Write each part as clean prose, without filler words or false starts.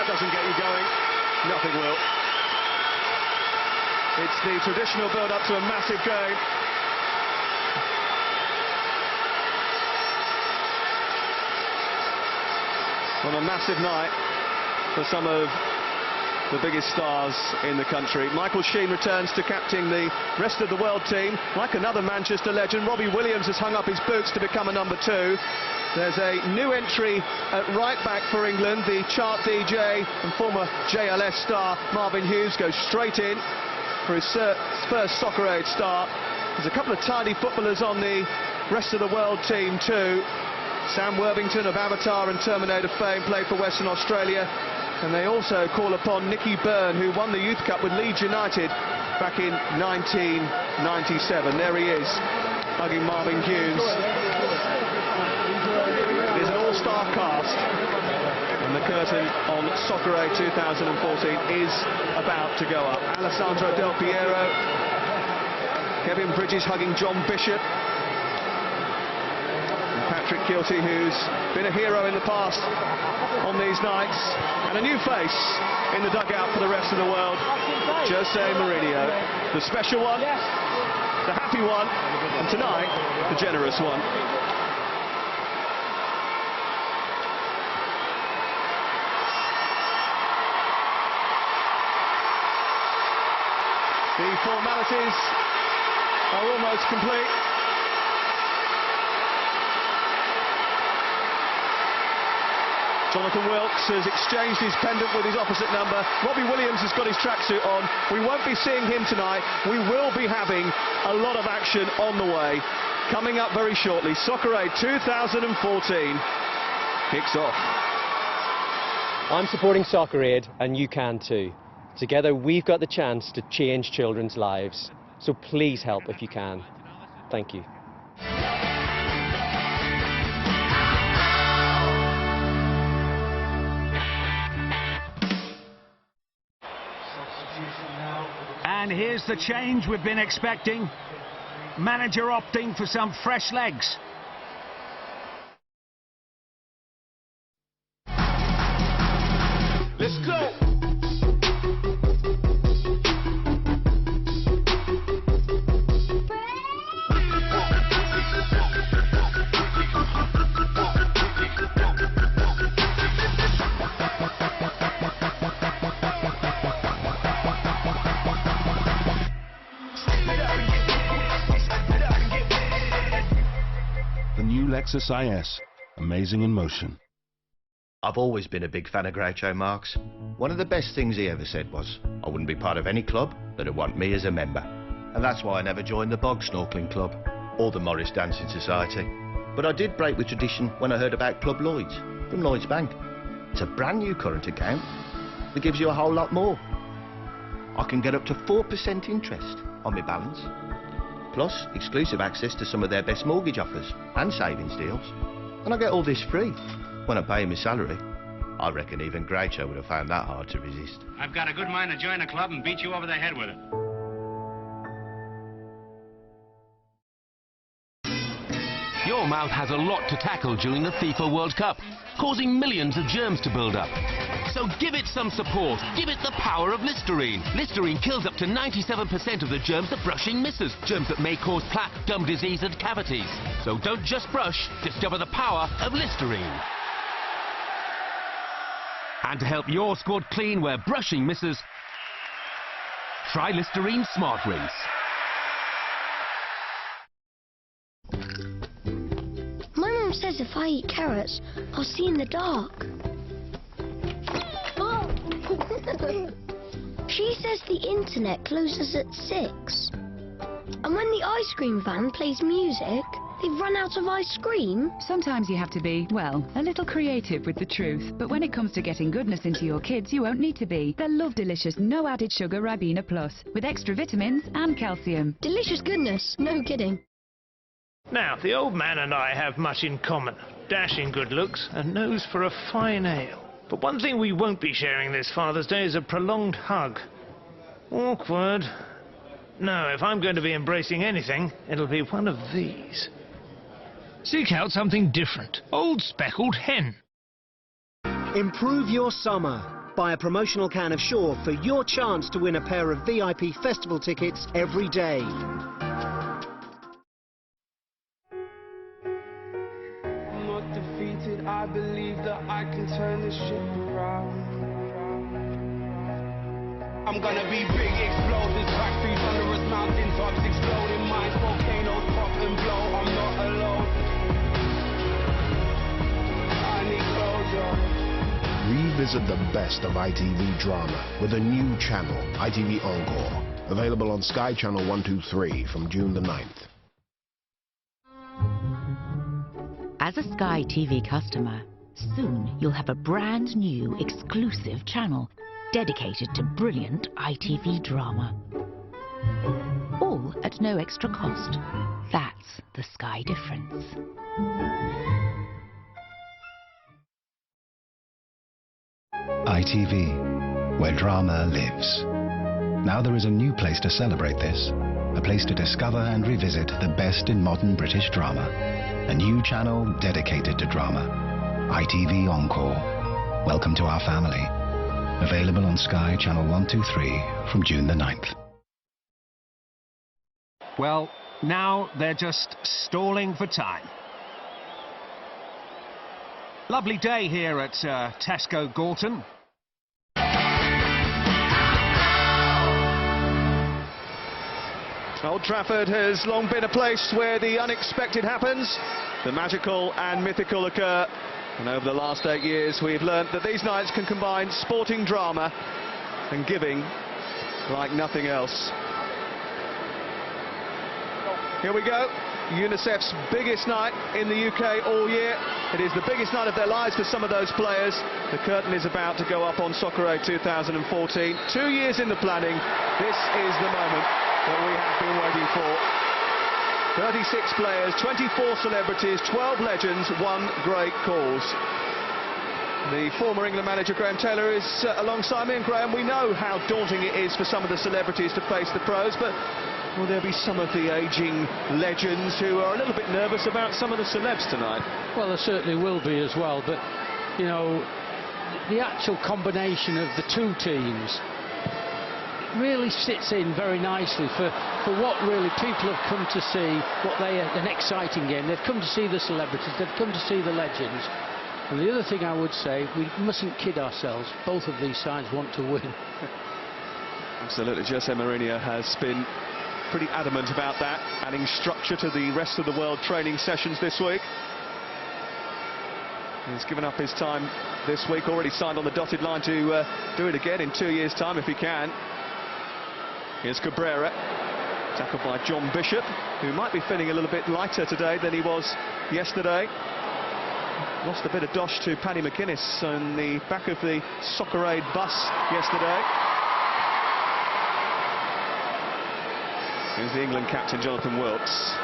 that doesn't get you going, nothing will. It's the traditional build-up to a massive game. On a massive night for some of the biggest stars in the country. Michael Sheen returns to captain the rest of the world team. Like another Manchester legend, Robbie Williams has hung up his boots to become a number 2. There's a new entry at right back for England. The chart DJ and former JLS star Marvin Hughes goes straight in for his first Soccer Aid start. There's a couple of tidy footballers on the rest of the world team too. Sam Worthington of Avatar and Terminator fame played for Western Australia. And they also call upon Nicky Byrne, who won the Youth Cup with Leeds United back in 1997. There he is, hugging Marvin Hughes. It is an all-star cast, and the curtain on Soccer Aid 2014 is about to go up. Alessandro Del Piero, Kevin Bridges hugging John Bishop, and Patrick Kilty, who's been a hero in the past on these nights, and a new face in the dugout for the rest of the world, Jose Mourinho, the special one, the happy one, and tonight, the generous one. The formalities are almost complete. Jonathan Wilkes has exchanged his pendant with his opposite number. Robbie Williams has got his tracksuit on. We won't be seeing him tonight. We will be having a lot of action on the way. Coming up very shortly, Soccer Aid 2014 kicks off. I'm supporting Soccer Aid, and you can too. Together we've got the chance to change children's lives. So please help if you can. Thank you. And here's the change we've been expecting. Manager opting for some fresh legs. Let's go! The new Lexus IS, amazing in motion. I've always been a big fan of Groucho Marx. One of the best things he ever said was, I wouldn't be part of any club that'd want me as a member. And that's why I never joined the Bog Snorkeling Club or the Morris Dancing Society. But I did break with tradition when I heard about Club Lloyds from Lloyds Bank. It's a brand new current account that gives you a whole lot more. I can get up to 4% interest on my balance. Plus, exclusive access to some of their best mortgage offers and savings deals. And I get all this free when I pay my salary. I reckon even Groucho would have found that hard to resist. I've got a good mind to join a club and beat you over the head with it. Your mouth has a lot to tackle during the FIFA World Cup, causing millions of germs to build up. So give it some support. Give it the power of Listerine. Listerine kills up to 97% of the germs that brushing misses. Germs that may cause plaque, gum disease and cavities. So don't just brush, discover the power of Listerine. And to help your squad clean where brushing misses, try Listerine Smart Rinse. My mum says if I eat carrots, I'll see in the dark. She says the internet closes at 6. And when the ice cream van plays music, they've run out of ice cream. Sometimes you have to be, well, a little creative with the truth. But when it comes to getting goodness into your kids, you won't need to be. They'll love delicious, no added sugar Ribena Plus, with extra vitamins and calcium. Delicious goodness, no kidding. Now, the old man and I have much in common. Dashing good looks and nose for a fine ale. But one thing we won't be sharing this Father's Day is a prolonged hug. Awkward. No, if I'm going to be embracing anything, it'll be one of these. Seek out something different. Old Speckled Hen. Improve your summer. Buy a promotional can of Shaw for your chance to win a pair of VIP festival tickets every day. I'm not defeated, I believe that I can turn this ship around. I'm gonna be big, explosives, factories under us, mountain tops exploding, mines, volcanoes pop and blow. I'm not alone. I need closure. Revisit the best of ITV drama with a new channel, ITV Encore. Available on Sky Channel 123 from June the 9th. As a Sky TV customer, soon you'll have a brand new exclusive channel dedicated to brilliant ITV drama. All at no extra cost. That's the Sky difference. ITV, where drama lives. Now there is a new place to celebrate this, a place to discover and revisit the best in modern British drama. A new channel dedicated to drama, ITV Encore. Welcome to our family. Available on Sky Channel 123 from June the 9th. Well, now they're just stalling for time. Lovely day here at Tesco Gorton. Old Trafford has long been a place where the unexpected happens, the magical and mythical occur. And over the last 8 years, we've learnt that these nights can combine sporting drama and giving like nothing else. Here we go. UNICEF's biggest night in the UK all year. It is the biggest night of their lives for some of those players. The curtain is about to go up on Soccer Aid 2014. 2 years in the planning. This is the moment that we have been waiting for. 36 players, 24 celebrities, 12 legends, 1 great cause. The former England manager Graham Taylor is alongside me, and Graham, we know how daunting it is for some of the celebrities to face the pros, but will there be some of the ageing legends who are a little bit nervous about some of the celebs tonight? Well, there certainly will be as well, but, you know, the actual combination of the two teams really sits in very nicely for what really people have come to see, an exciting game. They've come to see the celebrities, they've come to see the legends. And the other thing I would say, we mustn't kid ourselves. Both of these sides want to win. Absolutely. Jose Mourinho has been pretty adamant about that, adding structure to the rest of the world training sessions this week. He's given up his time this week, already signed on the dotted line to do it again in 2 years' time if he can. Here's Cabrera, tackled by John Bishop, who might be feeling a little bit lighter today than he was yesterday. Lost a bit of dosh to Paddy McGuinness on the back of the Soccer Aid bus yesterday. Here's the England captain, Jonathan Wilkes.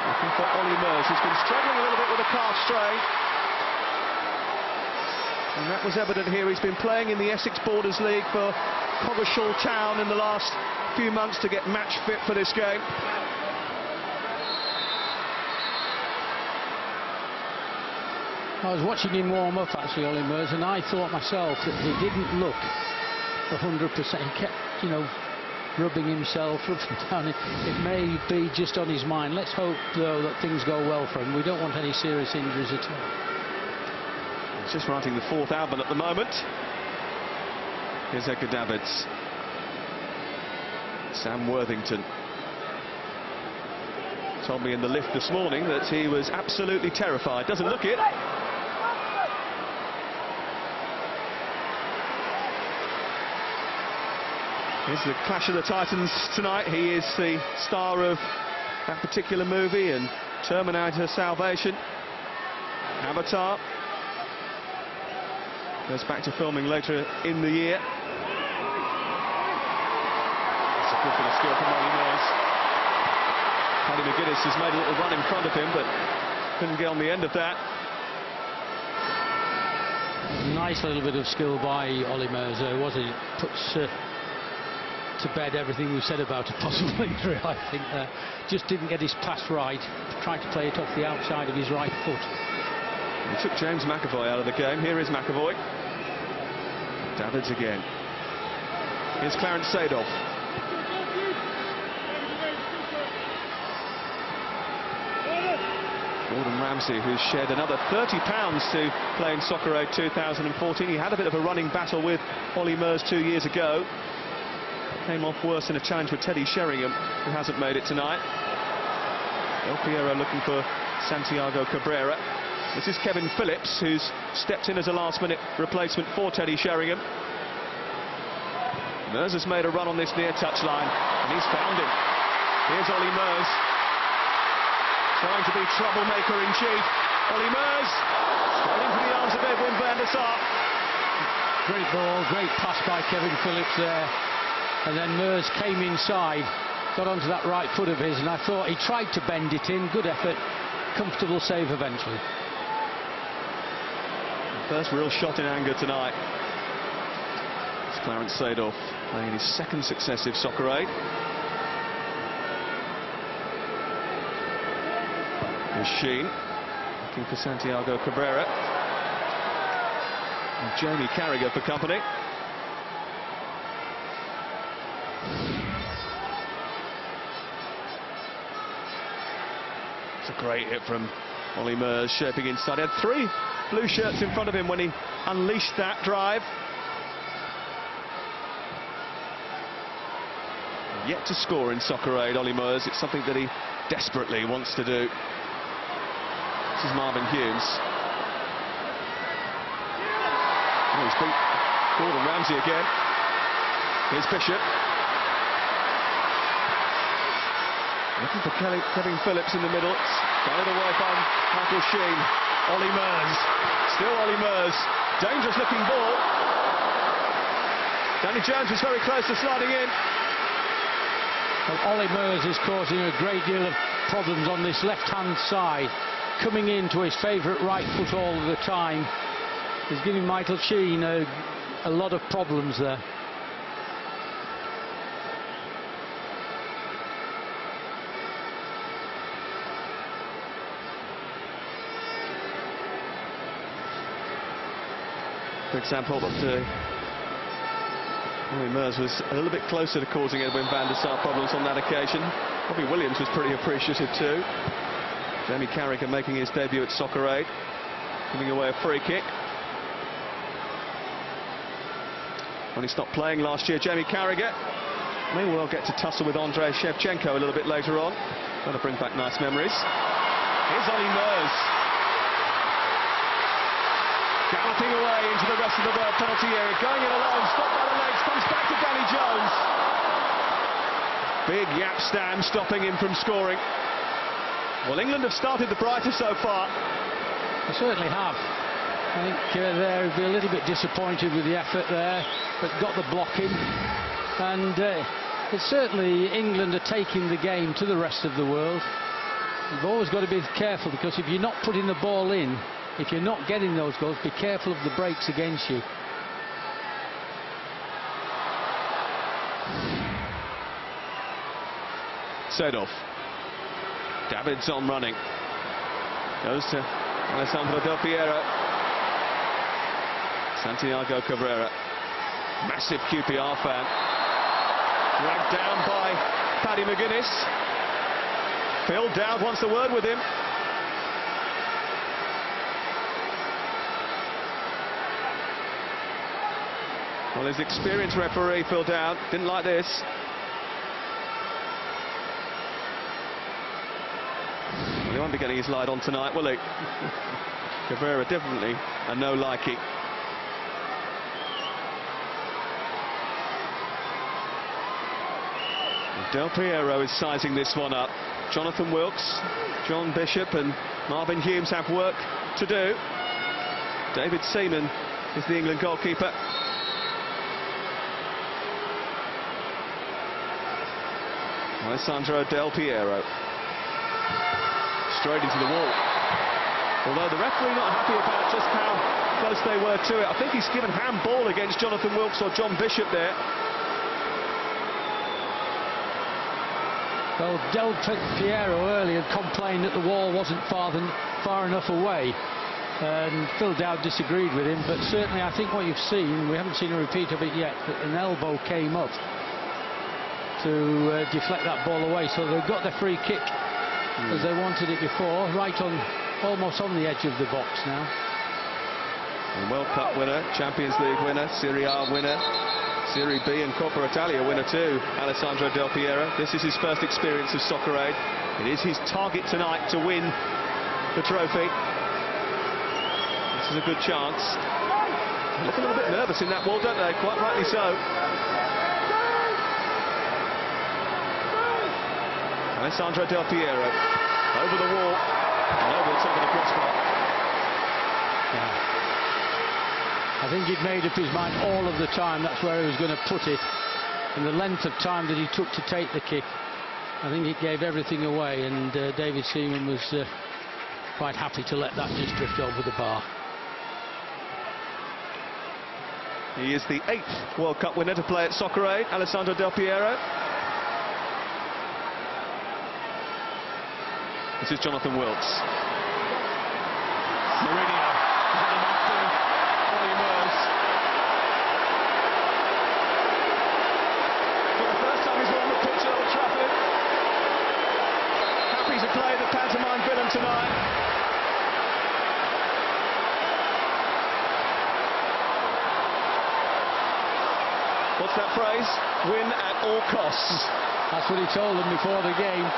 Looking for Ollie Mers, who's been struggling a little bit with a calf strain. And that was evident here. He's been playing in the Essex Borders League for Coggeshall Town in the last few months to get match fit for this game. I was watching him warm up, actually, Ollie Mers, and I thought myself that he didn't look 100%. He kept, you know, rubbing himself up and down. It may be just on his mind. Let's hope, though, that things go well for him. We don't want any serious injuries at all. He's just writing the 4th album at the moment. Here's Edgar Davids. Sam Worthington told me in the lift this morning that he was absolutely terrified. Doesn't look it. Here's the Clash of the Titans tonight. He is the star of that particular movie and Terminator Salvation. Avatar. Goes back to filming later in the year. That's a good bit of skill from Ollie Mers. Paddy McGuinness has made a little run in front of him, but couldn't get on the end of that. Nice little bit of skill by Ollie Mers, wasn't it? Puts to bed everything we've said about a possible injury, I think. Just didn't get his pass right. Tried to play it off the outside of his right foot. He took James McAvoy out of the game. Here is McAvoy. Davids again. Here's Clarence Seedorf. Gordon Ramsay, who's shed another £30 to play in Soccer Aid 2014. He had a bit of a running battle with Ollie Murs 2 years ago. Came off worse in a challenge with Teddy Sheringham, who hasn't made it tonight. Del Piero looking for Santiago Cabrera. This is Kevin Phillips, who's stepped in as a last-minute replacement for Teddy Sheringham. Murs has made a run on this near touchline, and he's found him. Here's Ollie Murs, trying to be troublemaker in chief. Ollie Murs, straight into the arms of Edwin van der Sar. Great ball, great pass by Kevin Phillips there. And then Murs came inside, got onto that right foot of his, and I thought he tried to bend it in. Good effort, comfortable save eventually. First real shot in anger tonight. It's Clarence Seedorf playing his second successive Soccer Aid. Here's Sheen looking for Santiago Cabrera. And Jamie Carragher for company. It's a great hit from Ollie Murs, shaping inside. He had 3 blue shirts in front of him when he unleashed that drive. Yet to score in Soccer Aid, Ollie Murs. It's something that he desperately wants to do. This is Marvin Humes. Oh, he's beat Gordon Ramsay again. Here's Bishop. Looking for Kevin Phillips in the middle. It's guided away by Michael Sheen. Ollie Murs. Still Ollie Murs. Dangerous looking ball. Danny Jones was very close to sliding in. Well, Ollie Murs is causing a great deal of problems on this left-hand side. Coming into his favourite right foot all of the time. He's giving Michael Sheen a lot of problems there. For example, but Ollie Murs was a little bit closer to causing Edwin van der Sar problems on that occasion. Robbie Williams was pretty appreciative too. Jamie Carragher making his debut at Soccer Aid, giving away a free kick. When he stopped playing last year, Jamie Carragher may well get to tussle with Andrei Shevchenko a little bit later on. That'll bring back nice memories. Here's Ollie Murs. Galloping away into the rest of the world penalty area, going it alone, stopped by the legs, comes back to Danny Jones. Big Jaap Stam stopping him from scoring. Well, England have started the brightest so far. They certainly have. I think they'll be a little bit disappointed with the effort there, but got the block in. And it's certainly England are taking the game to the rest of the world. You've always got to be careful, because if you're not putting the ball in, if you're not getting those goals, be careful of the breaks against you. Seedorf. Davids on running. Goes to Alessandro Del Piero. Santiago Cabrera. Massive QPR fan. Dragged down by Paddy McGuinness. Phil Dowd wants a word with him. Well, his experienced referee, Phil Dowd, didn't like this. Well, he won't be getting his light on tonight, will he? Cabrera definitely a no-liking. Del Piero is sizing this one up. Jonathan Wilkes, John Bishop and Marvin Humes have work to do. David Seaman is the England goalkeeper. Alessandro Del Piero. Straight into the wall. Although the referee not happy about just how close they were to it. I think he's given handball against Jonathan Wilkes or John Bishop there. Well, Del Piero earlier complained that the wall wasn't far enough away. And Phil Dowd disagreed with him, but certainly I think what you've seen, we haven't seen a repeat of it yet, but an elbow came up to deflect that ball away, so they've got the free kick as they wanted it before, right on, almost on the edge of the box now. And World Cup winner, Champions League winner, Serie A winner, Serie B and Coppa Italia winner too, Alessandro Del Piero. This is his first experience of Soccer Aid. It is his target tonight to win the trophy. This is a good chance. They look a little bit nervous in that wall, don't they? Quite rightly so. Alessandro Del Piero over the wall and over the top of the crossbar. Yeah. I think he'd made up his mind all of the time that's where he was going to put it, and the length of time that he took to take the kick, I think it gave everything away, and David Seaman was quite happy to let that just drift over the bar. He is the 8th World Cup winner to play at Soccer Aid, Alessandro Del Piero. This is Jonathan Wilkes. Mourinho. Ollie Mers. For the first time he's on the pitch at Old Trafford. Happy to play the pantomime villain tonight. What's that phrase? Win at all costs. That's what he told them before the game.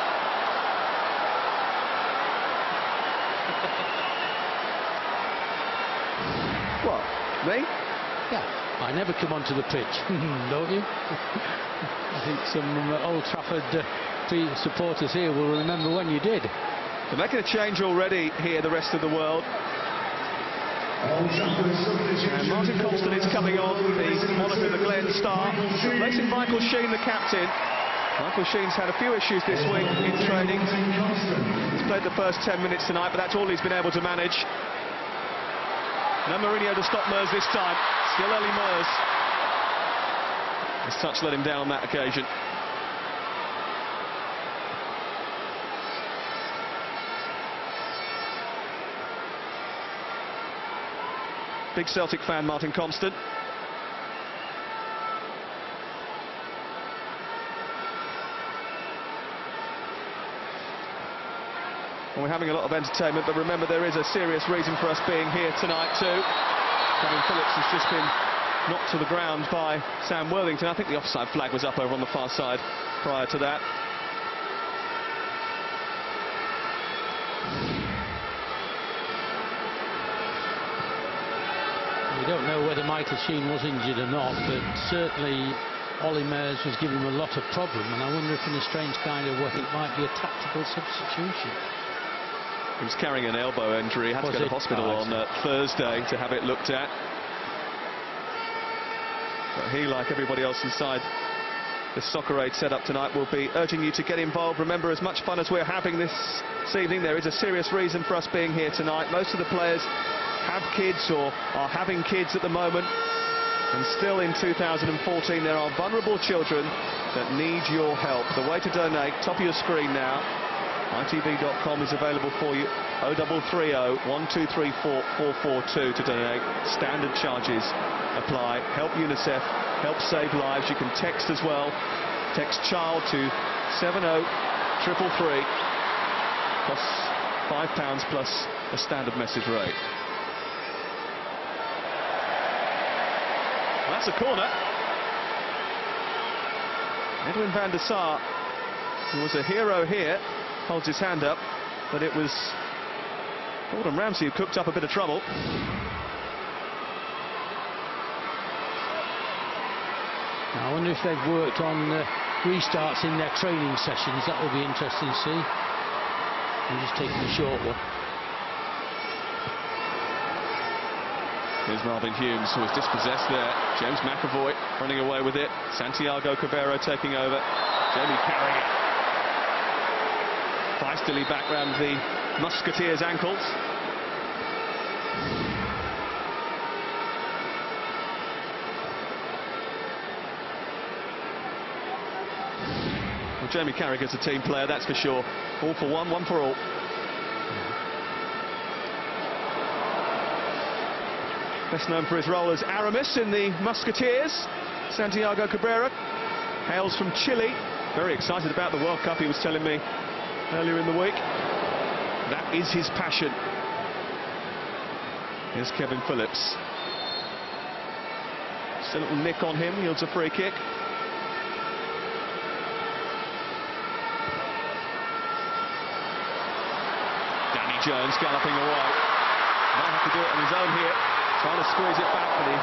What? Me? Yeah. I never come onto the pitch, don't you? I think some Old Trafford supporters here will remember when you did. They're making a change already here, the rest of the world. And Martin Compston is coming on, the monitor, the Glen Star, replacing Michael Sheen, the captain. Michael Sheen's had a few issues this week in training. He's played the first 10 minutes tonight, but that's all he's been able to manage. No Mourinho to stop Mers this time. Still Ollie Mers. His touch let him down on that occasion. Big Celtic fan, Martin Compston. Well, we're having a lot of entertainment, but remember there is a serious reason for us being here tonight too. Kevin Phillips has just been knocked to the ground by Sam Worthington. I think the offside flag was up over on the far side prior to that. We don't know whether Michael Sheen was injured or not, but certainly Ollie Mers was giving him a lot of problem, and I wonder if in a strange kind of way it might be a tactical substitution. He was carrying an elbow injury, had to go to hospital on Thursday to have it looked at. But he, like everybody else inside the Soccer Aid setup tonight, will be urging you to get involved. Remember, as much fun as we're having this evening, there is a serious reason for us being here tonight. Most of the players have kids or are having kids at the moment, and still in 2014 there are vulnerable children that need your help. The way to donate, top of your screen now. ITV.com is available for you. 0330 1234 442 to donate. Standard charges apply. Help UNICEF, help save lives. You can text as well. Text child to 70333. Costs £5 plus a standard message rate. Well, that's a corner. Edwin van der Sar, who was a hero here, holds his hand up, but it was Gordon Ramsay who cooked up a bit of trouble. Now, I wonder if they've worked on restarts in their training sessions. That will be interesting to see. I'm just taking a short one. Here's Marvin Humes, who was dispossessed there. James McAvoy running away with it. Santiago Cabero taking over. Jamie Carragher feistily back round the Musketeers' ankles. Well, Jamie Carragher's a team player, that's for sure. All for one, one for all. best known for his role as Aramis in the Musketeers. Santiago Cabrera hails from Chile. Very excited about the World Cup, he was telling me earlier in the week. That is his passion. Here's Kevin Phillips. Just a little nick on him, yields a free kick. Danny Jones galloping away. Might have to do it on his own here. Trying to squeeze it back, but he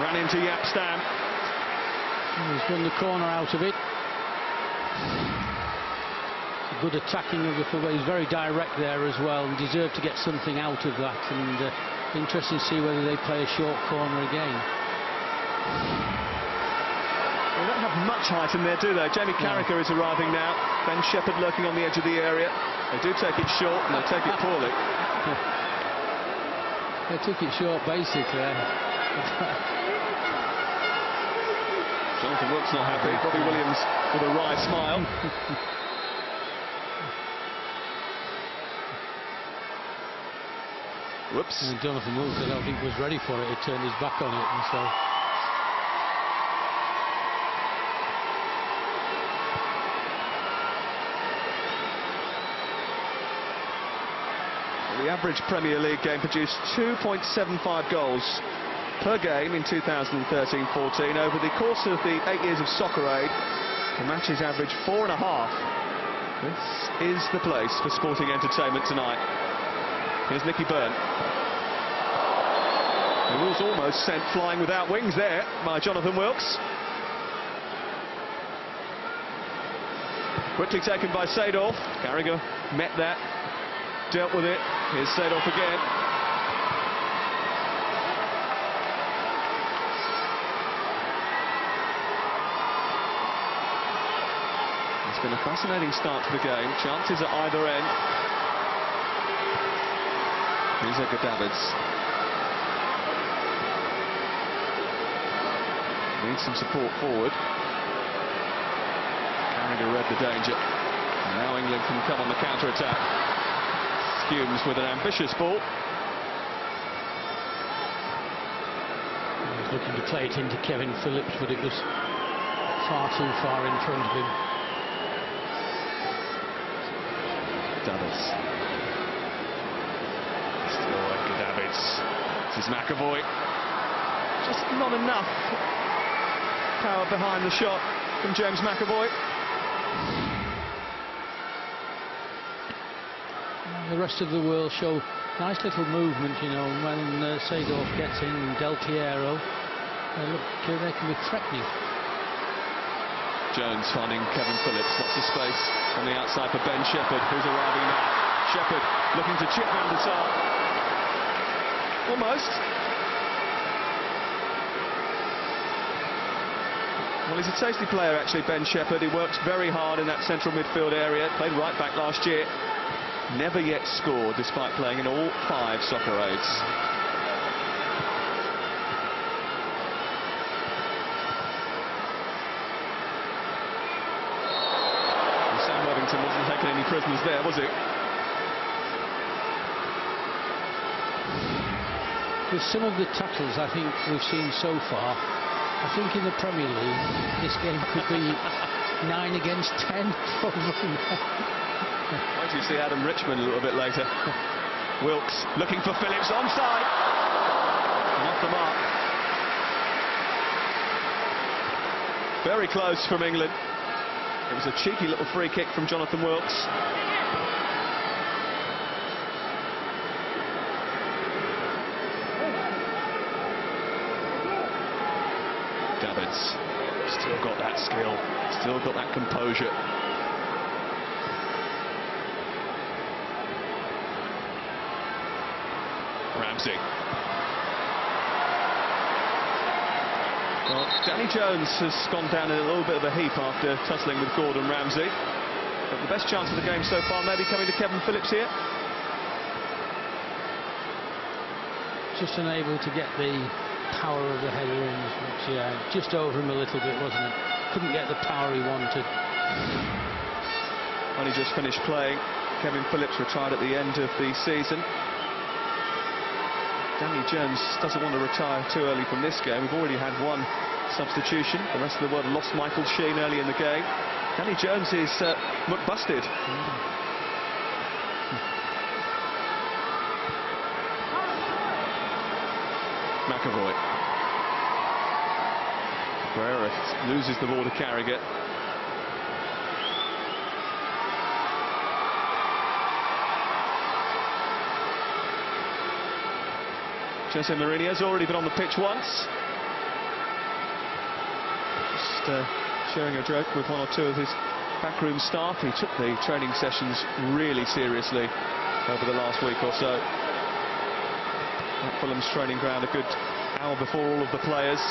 ran into Jaap Stam. He's won the corner out of it. Good attacking of the fullback. He's very direct there as well. He deserved to get something out of that, and interesting to see whether they play a short corner again. They don't have much height in there, do they? Jamie Carragher is arriving now. Ben Shepherd lurking on the edge of the area. They do take it short, and they take it poorly. They took it short, basically. Jonathan Wilkes not happy. Robbie Williams with a wry smile. Whoops. And Jonathan Wilkes, I don't think, was ready for it. He turned his back on it, and so... The average Premier League game produced 2.75 goals per game in 2013-14. Over the course of the 8 years of Soccer Aid, the matches average 4.5. This is the place for sporting entertainment tonight. Here's Nicky Byrne. He was almost sent flying without wings there by Jonathan Wilkes. Quickly taken by Seedorf. Carragher met that, dealt with it. Here's Seedorf again. It's been a fascinating start to the game. Chances at either end. Here's Edgar Davids. Needs some support forward. Carragher read the danger. And now England can come on the counter-attack. Humes with an ambitious ball. He was looking to play it into Kevin Phillips, but it was far too far in front of him. Davids. Still Edgar Davids. This is McAvoy. Just not enough power behind the shot from James McAvoy. The rest of the world show nice little movement, you know, when Seedorf gets in, Del Piero, they can be threatening. Jones finding Kevin Phillips, lots of space on the outside for Ben Shepherd, who's arriving now. Shepherd looking to chip Van der Sar. Almost. Well, he's a tasty player, actually, Ben Shepherd. He works very hard in that central midfield area. Played right back last year. Never yet scored, despite playing in all 5 Soccer Aids. And Sam Worthington wasn't taking any prisoners there, was he? With some of the tackles I think we've seen so far, I think in the Premier League this game could be 9 against 10 probably. Wait till you see Adam Richmond a little bit later. Wilkes looking for Phillips, onside. And off the mark. Very close from England. It was a cheeky little free kick from Jonathan Wilkes. Davids still got that skill, still got that composure. Ramsey. Well, Danny Jones has gone down in a little bit of a heap after tussling with Gordon Ramsay. But the best chance of the game so far maybe coming to Kevin Phillips here. Just unable to get the power of the header in, which, just over him a little bit, wasn't it? Couldn't get the power he wanted. Only just finished playing. Kevin Phillips retired at the end of the season. Danny Jones doesn't want to retire too early from this game. We've already had one substitution. The rest of the world lost Michael Sheen early in the game. Danny Jones is McBusted. McAvoy. Cabrera loses the ball to Carragher. Jose Mourinho's already been on the pitch once. Just sharing a joke with one or two of his backroom staff. He took the training sessions really seriously over the last week or so. At Fulham's training ground a good hour before all of the players.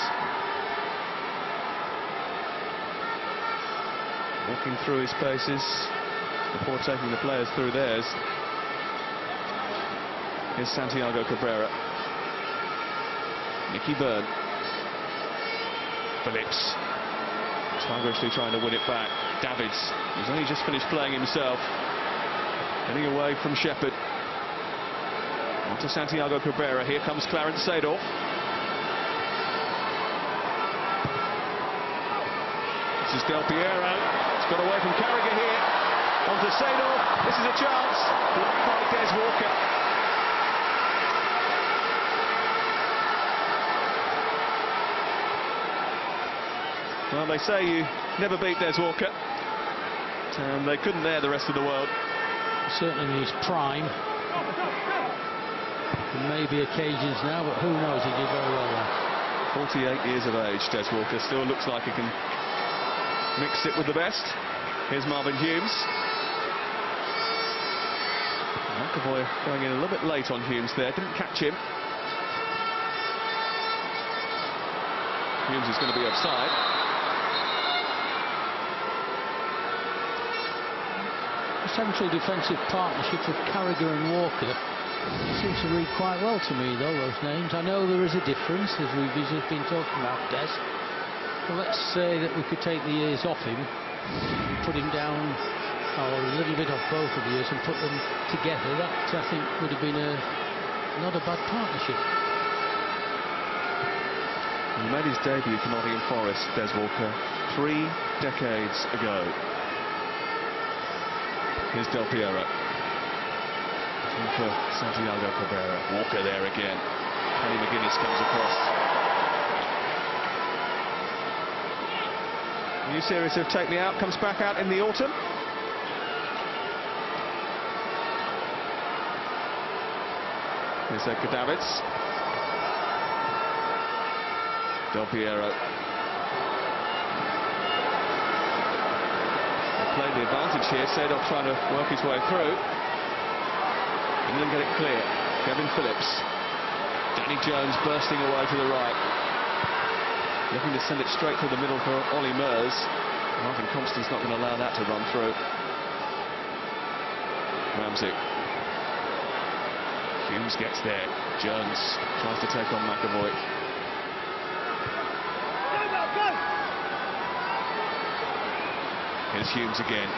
Walking through his paces before taking the players through theirs. Here's Santiago Cabrera. Nicky Byrne. Phillips. Sluggishly trying to win it back. Davids, who's only just finished playing himself. Getting away from Shepherd. Onto Santiago Cabrera. Here comes Clarence Seedorf. This is Del Piero. It's got away from Carragher here. Onto Seedorf. This is a chance. Blocked by Des Walker. Well, they say you never beat Des Walker. And they couldn't there the rest of the world. Certainly in his prime. And maybe occasions now, but who knows, he did very well there. 48 years of age, Des Walker. Still looks like he can mix it with the best. Here's Marvin Humes. McAvoy going in a little bit late on Humes there. Didn't catch him. Humes is going to be offside. Central defensive partnership of Carragher and Walker seems to read quite well to me, though, those names. I know there is a difference, as we've just been talking about Des. But let's say that we could take the ears off him, put him down, or a little bit off both of the ears, and put them together. That, I think, would have been not a bad partnership. He made his debut for Nottingham Forest, Des Walker, 3 decades ago. Here's Del Piero. For Santiago Cabrera. Walker there again. Kenny McGuinness comes across. A new series of Take Me Out comes back out in the autumn. Here's Edgar Davids. Del Piero. Played the advantage here. Seedorf trying to work his way through. England get it clear. Kevin Phillips. Danny Jones bursting away to the right. Looking to send it straight through the middle for Ollie Mers. Martin Compston's not going to allow that to run through. Ramsey. Humes gets there. Jones tries to take on McAvoy. Here's Humes again.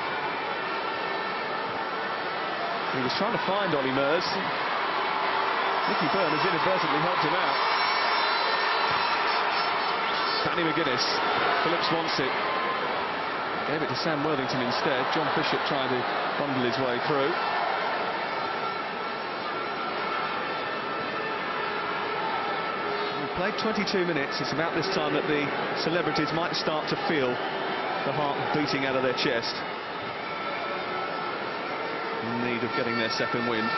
He was trying to find Ollie Mers. Nicky Byrne has inadvertently helped him out. Danny McGuinness. Phillips wants it. Gave it to Sam Worthington instead. John Bishop trying to bundle his way through. We've played 22 minutes. It's about this time that the celebrities might start to feel the heart beating out of their chest. In need of getting their second wind.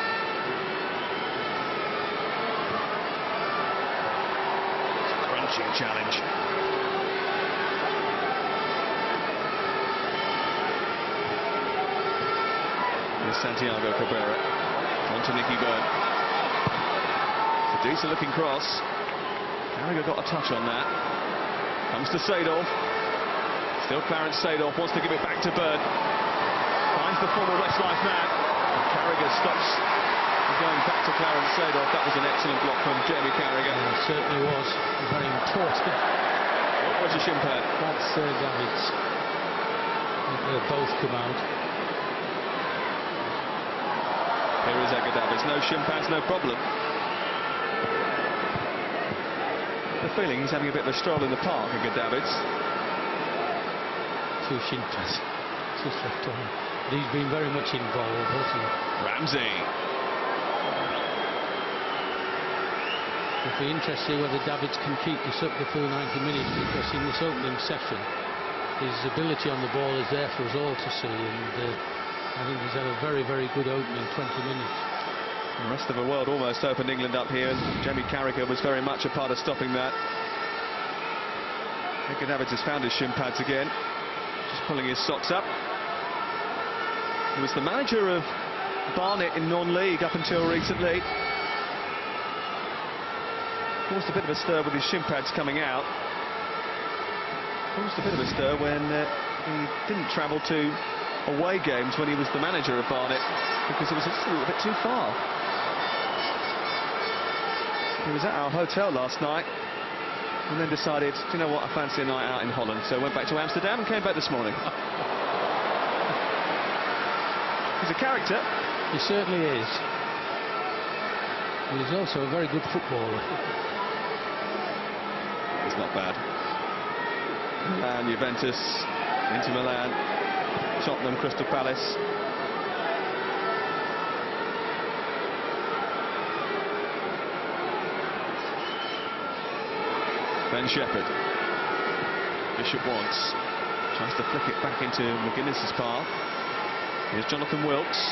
It's a crunching challenge. Here's Santiago Cabrera. On to Nicky Byrne. A decent looking cross. Carragher got a touch on that. Comes to Seedorf. Still Clarence Seedorf wants to give it back to Byrne. Finds the former Westlife man. Carragher stops going back to Clarence Seedorf. That was an excellent block from Jamie Carragher. Yeah, it certainly was. It was very important. What was your shin pad? That's Davids. They'll both come out. Here is Edgar Davids. No shin pads, no problem. The feeling he's having a bit of a stroll in the park, Edgar Davids. Two shin pads just left on. But he's been very much involved, hasn't he? Ramsey. It'll be interesting whether Davids can keep this up the full 90 minutes, because in this opening session his ability on the ball is there for us all to see, and I think he's had a very, very good opening 20 minutes. The rest of the world almost opened England up here, and Jamie Carragher was very much a part of stopping that. Edgar Davids has found his shin pads again, just pulling his socks up. He was the manager of Barnet in non-league up until recently. Caused a bit of a stir with his shin pads coming out. Caused a bit of a stir when he didn't travel to away games when he was the manager of Barnet, because it was just a little bit too far. He was at our hotel last night and then decided, do you know what, I fancy a night out in Holland, so went back to Amsterdam and came back this morning. He's a character. He certainly is. He's also a very good footballer. It's not bad. Milan, Juventus, Inter Milan, Tottenham, Crystal Palace. Ben Shepherd. Bishop wants. Tries to flick it back into McGuinness's path. Here's Jonathan Wilkes.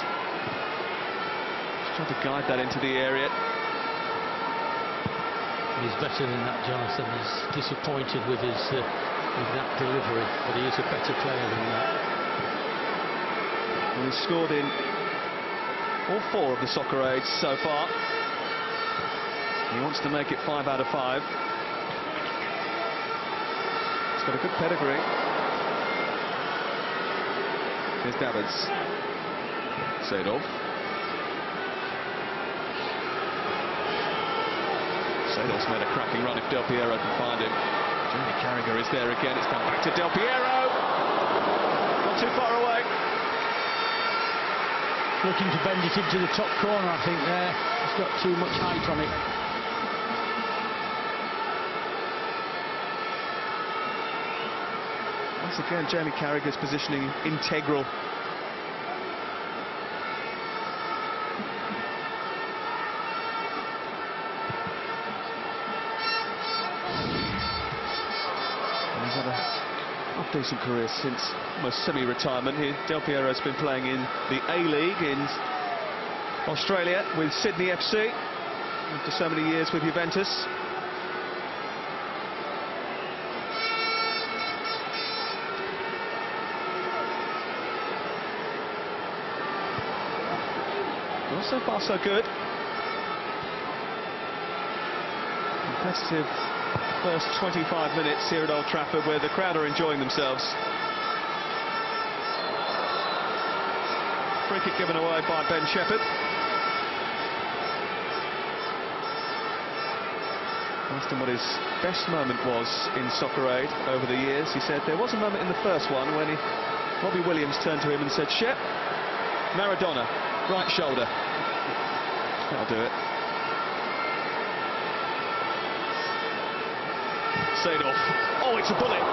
He's trying to guide that into the area. He's better than that, Jonathan. He's disappointed with that delivery, but he is a better player than that. And he's scored in all 4 of the soccer aids so far. He wants to make it 5 out of 5. He's got a good pedigree. Here's Davids. Seedorf. Seedorf's made a cracking run if Del Piero can find him. Jamie Carragher is there again. It's come back to Del Piero. Not too far away. Looking to bend it into the top corner, I think, there. He's got too much height on it. Once again, Jamie Carragher's positioning integral. He's had a half-decent career since almost semi-retirement. Del Piero's been playing in the A-League in Australia with Sydney FC after so many years with Juventus. Well, so far so good. Competitive first 25 minutes here at Old Trafford, where the crowd are enjoying themselves. Free kick given away by Ben Shepherd. Asked him what his best moment was in Soccer Aid over the years. He said there was a moment in the first one when Robbie Williams turned to him and said, "Shep, Maradona, right shoulder." That'll do it. Seedorf. Oh, it's a bullet. It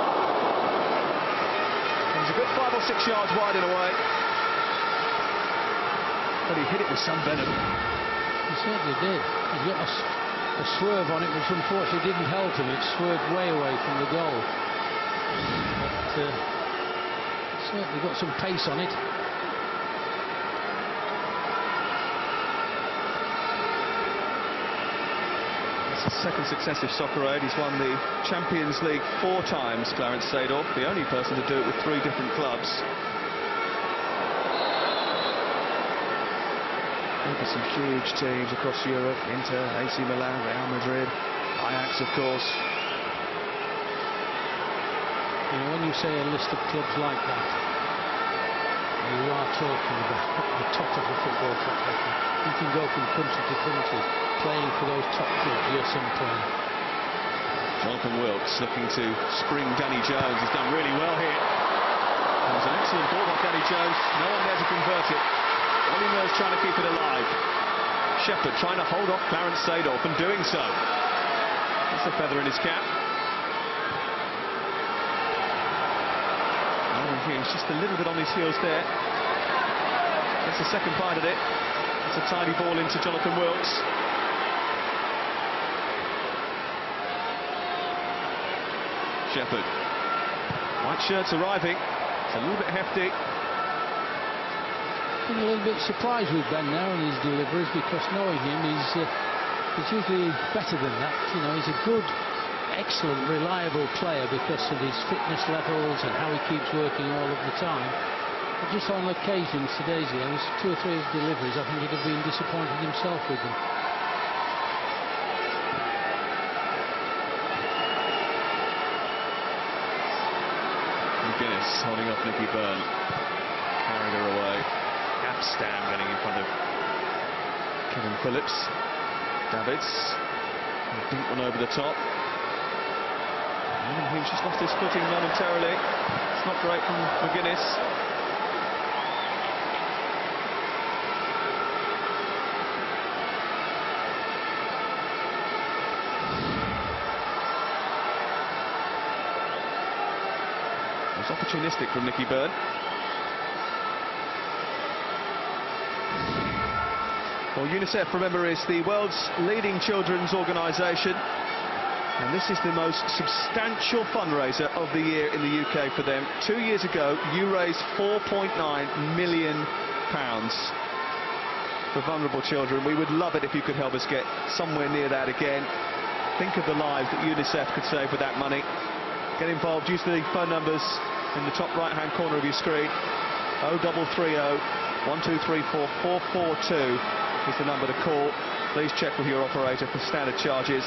was a good 5 or 6 yards wide and away. But he hit it with some venom. He certainly did. He got a swerve on it, which unfortunately didn't help him. It swerved way away from the goal. But certainly got some pace on it. Second successive Soccer Aid. He's won the Champions League 4 times, Clarence Seedorf, the only person to do it with 3 different clubs. Maybe some huge teams across Europe: Inter, AC Milan, Real Madrid, Ajax, of course. You know, when you say a list of clubs like that, you are talking about the top of the football top level. You can go from country to country playing for those top clubs. Yes, I'm playing. Jonathan Wilkes looking to spring Danny Jones. He's done really well here. It was an excellent ball by Danny Jones. No one there to convert it. Ollie Murs trying to keep it alive. Shepherd trying to hold off Clarence Seedorf and doing so. That's a feather in his cap. Marvin Humes just a little bit on his heels there. That's the second bite at it. It's a tidy ball into Jonathan Wilkes. Shepherd. White shirts arriving. It's a little bit hefty. I'm a little bit surprised with Ben now and his deliveries, because knowing him, he's usually better than that. You know, he's a good, excellent, reliable player because of his fitness levels and how he keeps working all of the time. But just on occasions, today's game, was 2 or 3 of his deliveries, I think he'd have been disappointed himself with them. McGuinness holding up Nicky Byrne. Carried her away. Capstan getting in front of Kevin Phillips. Davids. Dink one over the top. And Humes just lost his footing momentarily. It's not great from McGuinness. It was opportunistic from Nicky Byrne. Well, UNICEF, remember, is the world's leading children's organisation, and this is the most substantial fundraiser of the year in the UK for them. 2 years ago, you raised £4.9 million for vulnerable children. We would love it if you could help us get somewhere near that again. Think of the lives that UNICEF could save with that money. Get involved, use the phone numbers in the top right-hand corner of your screen. 0330 1234 442 is the number to call. Please check with your operator for standard charges.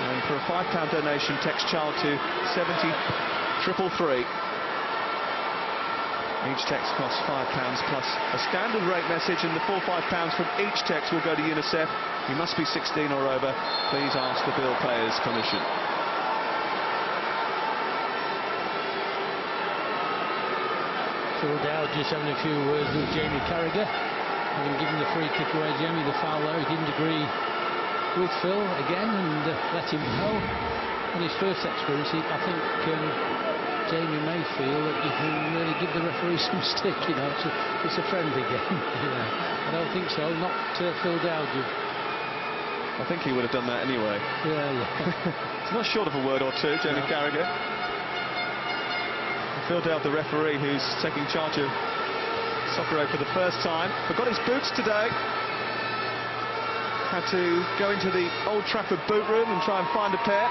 And for a £5 donation, text child to 70333. Each text costs £5 plus a standard rate message, and the full £5 from each text will go to UNICEF. You must be 16 or over. Please ask the bill payer's permission. Phil Dowd just having a few words with Jamie Carragher, having given the free kick away. Jamie, the foul there, he didn't agree with Phil again and let him know. On his first experience, I think Jamie may feel that he can really give the referee some stick, you know. It's a friendly game. I don't think so, not Phil Dowd. I think he would have done that anyway. Yeah. It's not short of a word or two, Jamie Carragher. Phil Dowd, the referee, who's taking charge of Soccer for the first time, forgot his boots today. Had to go into the Old Trafford boot room and try and find a pair.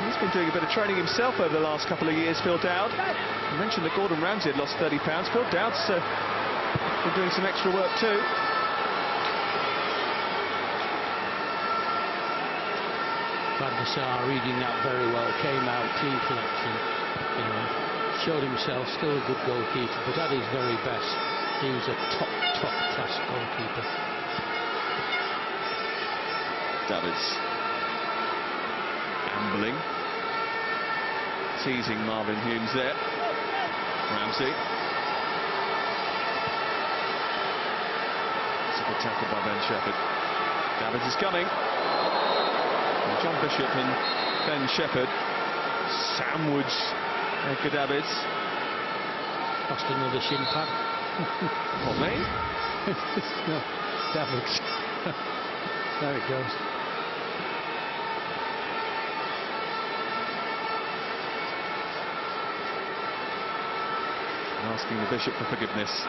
He's been doing a bit of training himself over the last couple of years, Phil Dowd. You mentioned that Gordon Ramsay had lost 30 pounds. Phil Dowd's been doing some extra work too. Van der Sar reading that very well, came out, clean collection, you know, showed himself, still a good goalkeeper, but at his very best, he was a top class goalkeeper. Davids ambling, teasing Marvin Humes there. Ramsey. It's a good tackle by Ben Shepherd. Davids is coming. John Bishop and Ben Shepherd. Sandwich Edgar Davids. Lost another shin pad. What, me? No, Davids. There it goes. Asking the Bishop for forgiveness.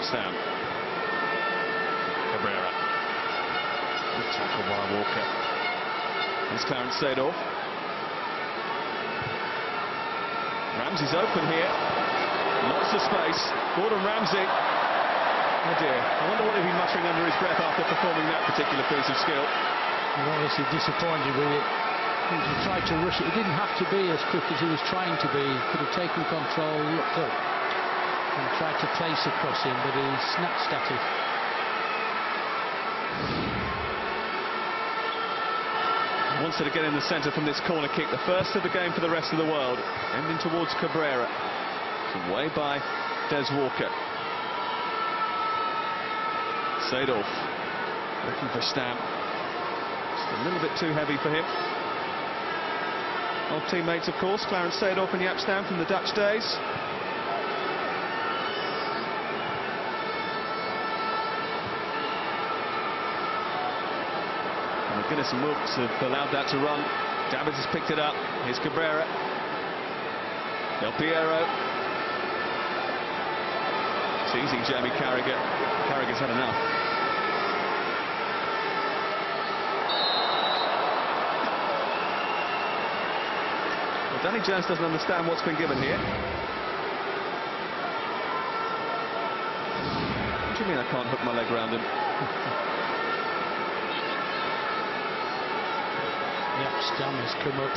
Down. Cabrera. Good tackle by Walker. Here's Clarence Seedorf. Ramsey's open here. Lots of space. Gordon Ramsay. Oh dear. I wonder what he'd be muttering under his breath after performing that particular piece of skill. He's obviously disappointed with it. He tried to rush it. He didn't have to be as quick as he was trying to be. He could have taken control, looked up, and tried to place across him, but he snatched at it. Wants to get in the centre from this corner kick, the first of the game for the rest of the world. Ending towards Cabrera. It's away by Des Walker. Seedorf looking for Stam. Just a little bit too heavy for him. Old teammates, of course, Clarence Seedorf and Jaap Stam from the Dutch days. McGuinness and Wilkes have allowed that to run. Davids has picked it up. Here's Cabrera. Del Piero. Teasing Jamie Carragher. Carragher's had enough. Well, Danny Jones doesn't understand what's been given here. What do you mean I can't hook my leg round him? Stam has come up.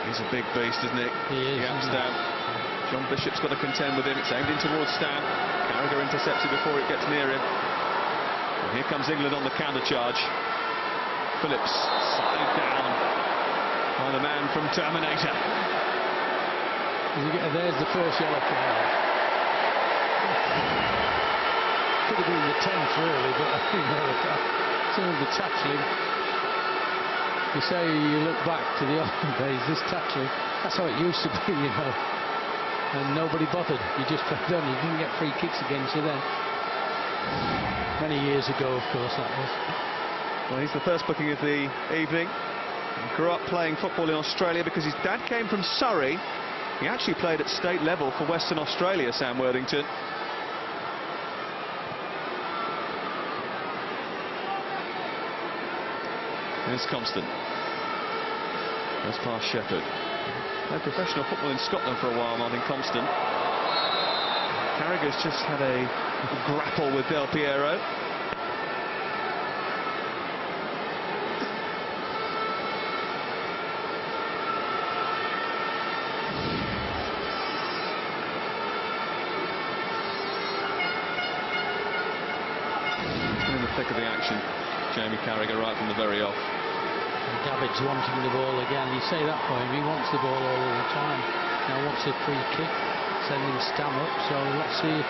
He's a big beast, isn't he? He is. Stam. John Bishop's got to contend with him. It's aimed in towards Stam. Carragher intercepts it before it gets near him. And here comes England on the counter charge. Phillips slowed down by the man from Terminator. There's the first yellow card. Could have been the 10th, really, but I think some of the tackling. You say you look back to the old days, this tackling, that's how it used to be, you know. And nobody bothered. You just pressed on. You didn't get free kicks against you then. Many years ago, of course, that was. Well, he's the first booking of the evening. He grew up playing football in Australia because his dad came from Surrey. He actually played at state level for Western Australia, Sam Worthington. There's Compston. That's past Shepherd. Played professional football in Scotland for a while, Martin Compston. Carragher's just had a grapple with Del Piero. In the thick of the action, Jamie Carragher right from the very off. Davids wanting the ball again. You say that for him, he wants the ball all the time. Now wants a free kick, sending Stam up, so let's see if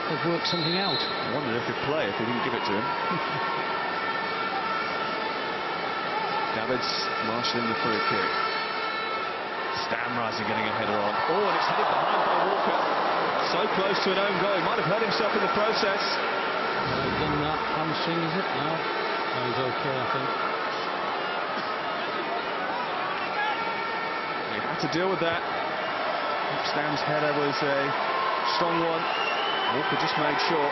they've worked something out. I wondered if he'd play if he didn't give it to him. Davids marshalling the free kick. Stam rising, getting a header on. Oh, and it's headed behind by Walker. So close to an own goal. He might have hurt himself in the process. Done that hamstring, is it? No. No, he's okay, I think. He had to deal with that. Stam's header was a strong one. Walker just made sure.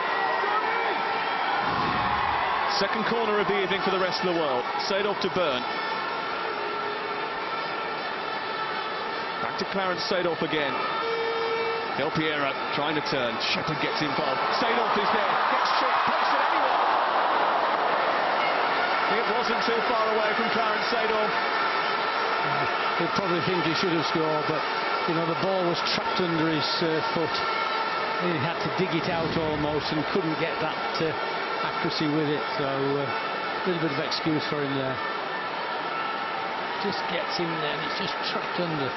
Second corner of the evening for the rest of the world. Seedorf to Byrne. Back to Clarence Seedorf again. Del Piero trying to turn. Shepherd gets involved. Seedorf is there. Gets shot. Pokes it anyway. It wasn't too far away from Clarence Seedorf. He'd probably think he should have scored, but you know the ball was trapped under his foot. He had to dig it out almost and couldn't get that accuracy with it. So a little bit of excuse for him there. Just gets in there and it's just trapped under.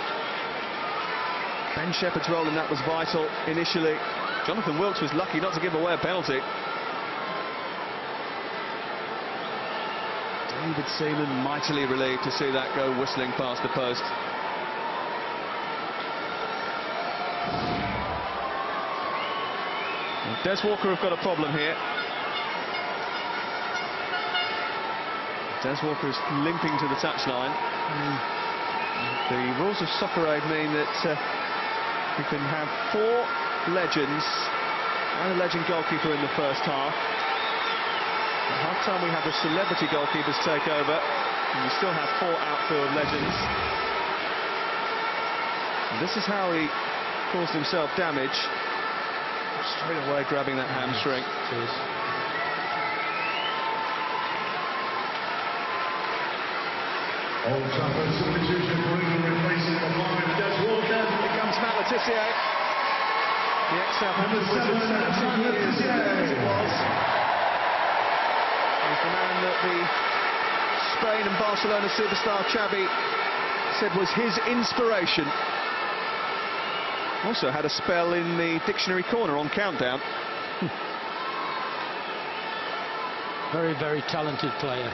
Ben Shepherd's role in that was vital initially. Jonathan Wilkes was lucky not to give away a penalty. David Seaman mightily relieved to see that go whistling past the post. And Des Walker have got a problem here. Des Walker is limping to the touchline. The rules of Soccer Aid mean that you can have 4 legends and a legend goalkeeper in the first half. At half-time we have the celebrity goalkeepers take over, and you still have 4 outfield legends. And this is how he caused himself damage. Straight away grabbing that hamstring. Old Trafford substitution for England replacing the 5, Des Walker. Here comes Matt Le Tissier. The ex-Southampton Wizard, 70 years as it was. He's the man that the Spain and Barcelona superstar Xavi said was his inspiration. Also had a spell in the dictionary corner on Countdown. Very, very talented player.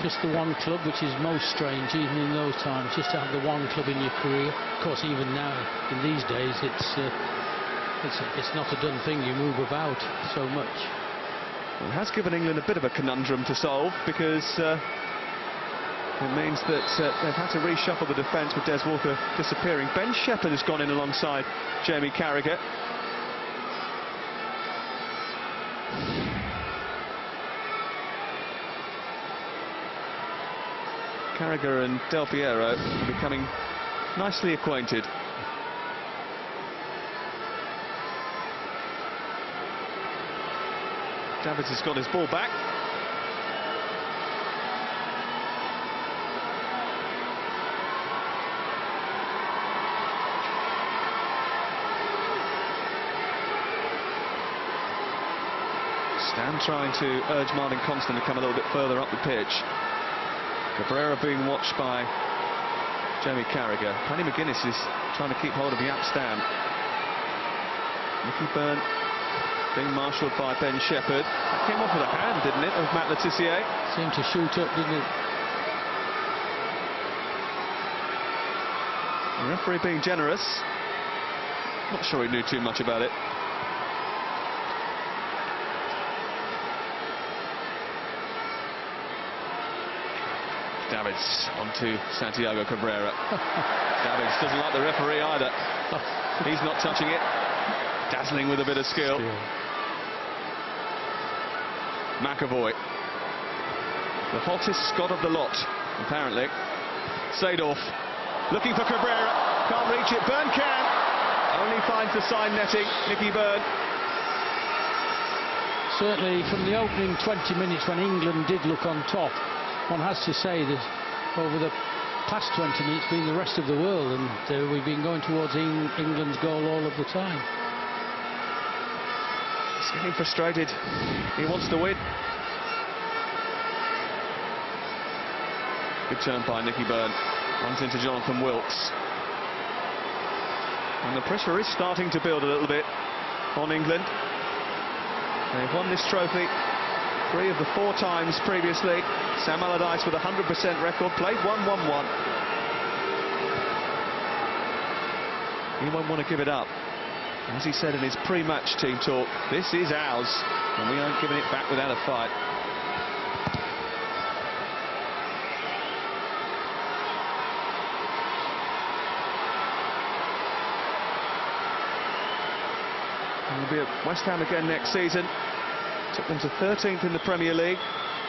Just the one club, which is most strange, even in those times, just to have the one club in your career. Of course, even now, in these days, it's not a done thing. You move about so much. Well, it has given England a bit of a conundrum to solve, because it means that they've had to reshuffle the defence with Des Walker disappearing. Ben Shepherd has gone in alongside Jamie Carragher. Carragher and Del Piero are becoming nicely acquainted. Davids has got his ball back. Stan trying to urge Martin Constant to come a little bit further up the pitch. Cabrera being watched by Jamie Carragher. Paddy McGuinness is trying to keep hold of Jaap Stam. Nicky Byrne being marshalled by Ben Shepherd. That came off with a hand, didn't it, of Matt Le Tissier? Seemed to shoot up, didn't it? The referee being generous. Not sure he knew too much about it. Davids onto Santiago Cabrera. Davids doesn't like the referee either. He's not touching it. Dazzling with a bit of skill. McAvoy. The hottest Scot of the lot, apparently. Seedorf looking for Cabrera. Can't reach it. Byrne can. Only finds the side netting. Nicky Byrne. Certainly from the opening 20 minutes when England did look on top, one has to say that over the past 20 minutes been the rest of the world, and we've been going towards England's goal all of the time. He's getting frustrated. He wants to win. Good turn by Nicky Byrne. Runs into Jonathan Wilkes. And the pressure is starting to build a little bit on England. They've won this trophy 3 of the 4 times previously. Sam Allardyce with a 100% record, played 1-1-1. He won't want to give it up. As he said in his pre-match team talk, this is ours, and we aren't giving it back without a fight. And we'll be at West Ham again next season. Took them to 13th in the Premier League.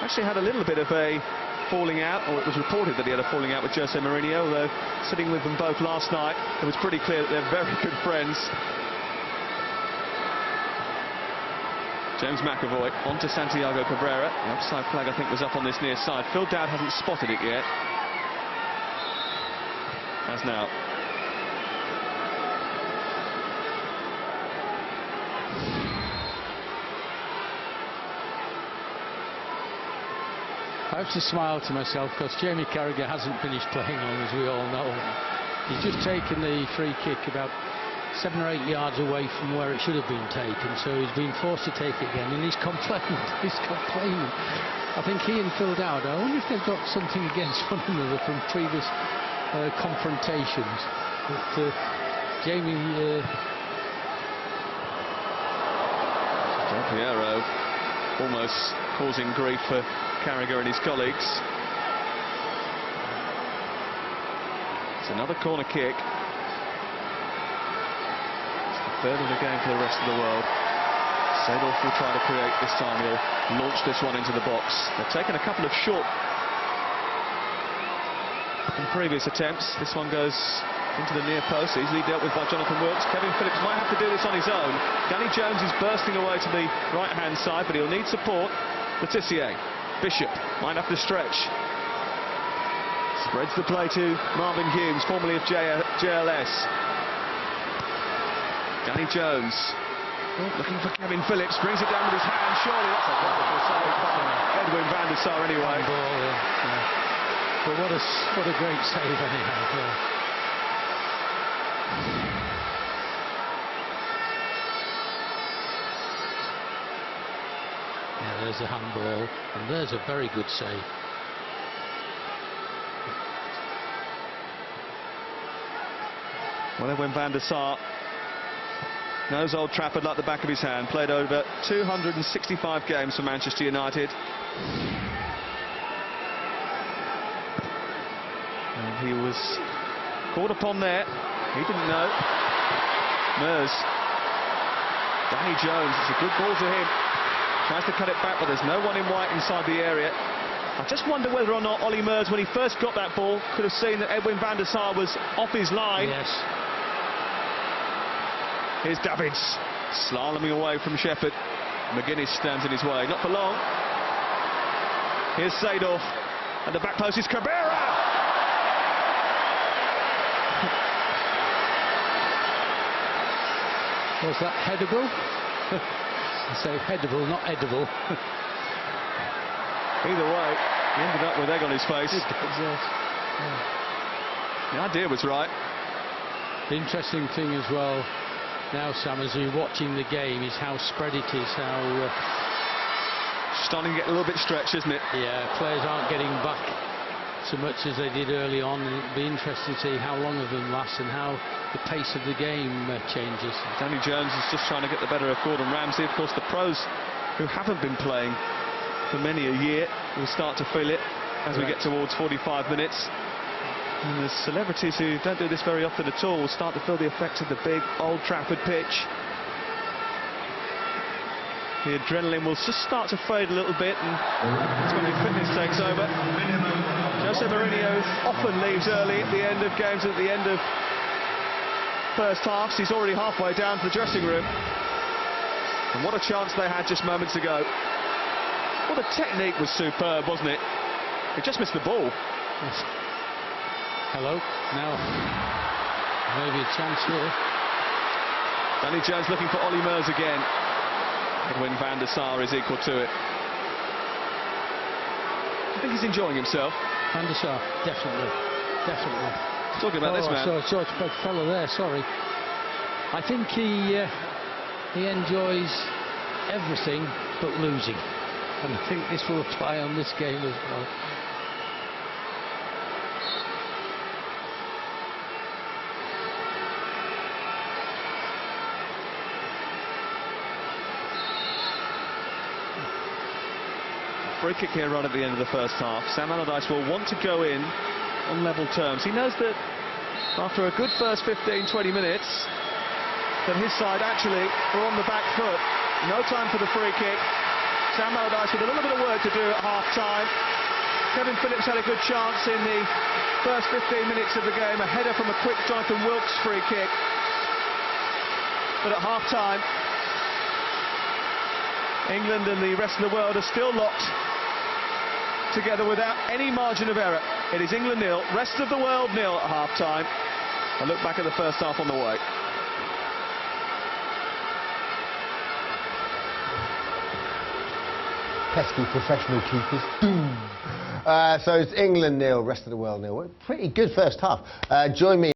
Actually had a little bit of a falling out, or it was reported that he had a falling out with Jose Mourinho, although sitting with them both last night, it was pretty clear that they're very good friends. James McAvoy onto Santiago Cabrera. The offside flag, I think, was up on this near side. Phil Dowd hasn't spotted it yet. Has now. I have to smile to myself because Jamie Carragher hasn't finished playing on, as we all know. He's just taken the free kick about 7 or 8 yards away from where it should have been taken, so he's been forced to take it again, and he's complaining. He's complaining. I think he and Phil Dowd, I wonder if they've got something against one another from previous confrontations. But Jamie... Del Piero almost causing grief for Carragher and his colleagues. It's another corner kick. It's the 3rd of the game for the rest of the world. Seedorf will try to create this time. He'll launch this one into the box. They've taken a couple of short in previous attempts. This one goes into the near post, easily dealt with by Jonathan Wilkes. Kevin Phillips might have to do this on his own. Danny Jones is bursting away to the right-hand side, but he'll need support. Le Tissier. Bishop might have to stretch. Spreads the play to Marvin Humes, formerly of JLS. Danny Jones Looking for Kevin Phillips, brings it down with his hand. Surely that's a wonderful save by Edwin van der Sar anyway. Ball, yeah. But what a great save anyhow. Yeah. Yeah, there's a handball, and there's a very good save. Well, Edwin van der Sar knows Old Trafford like the back of his hand. Played over 265 games for Manchester United. And he was called upon there. He didn't know. Mers. Danny Jones, it's a good ball to him. Tries to cut it back, but there's no one in white inside the area. I just wonder whether or not Ollie Mers, when he first got that ball, could have seen that Edwin van der Sar was off his line. Yes. Here's Davids, slaloming away from Shepherd. McGuinness stands in his way, not for long. Here's Seedorf, and the back post is Cabrera! Was that headable? I say headable, not edible. Either way, he ended up with egg on his face. Yes. The idea was right. The interesting thing as well now, Sam, as you're watching the game, is how spread it is, how... starting to get a little bit stretched, isn't it? Yeah, players aren't getting back so much as they did early on, and it'll be interesting to see how long of them last and how the pace of the game changes. Danny Jones is just trying to get the better of Gordon Ramsay. Of course, the pros who haven't been playing for many a year will start to feel it as we get towards 45 minutes. And the celebrities who don't do this very often at all will start to feel the effects of the big Old Trafford pitch. The adrenaline will just start to fade a little bit, and that's when the fitness takes over. Jose Mourinho often leaves early at the end of games, at the end of first halves. He's already halfway down to the dressing room. And what a chance they had just moments ago. Well, the technique was superb, wasn't it? He just missed the ball. Yes. Hello, now maybe a chance here. Danny Jones looking for Ollie Mers again. Edwin van der Sar is equal to it. I think he's enjoying himself. Van der Sar, definitely. Talking about this man. I saw a big fella there, sorry. I think he enjoys everything but losing. And I think this will apply on this game as well. Free kick here right at the end of the first half. Sam Allardyce will want to go in on level terms. He knows that after a good first 15-20 minutes that his side actually are on the back foot. No time for the free kick. Sam Allardyce with a little bit of work to do at half-time. Kevin Phillips had a good chance in the first 15 minutes of the game. A header from a quick Jonathan Wilkes free kick. But at half-time, England and the rest of the world are still locked together without any margin of error. It is England 0, rest of the world 0 at half-time. A look back at the first half on the way. Pesky professional keepers. So it's England 0, rest of the world 0. Pretty good first half. Join me.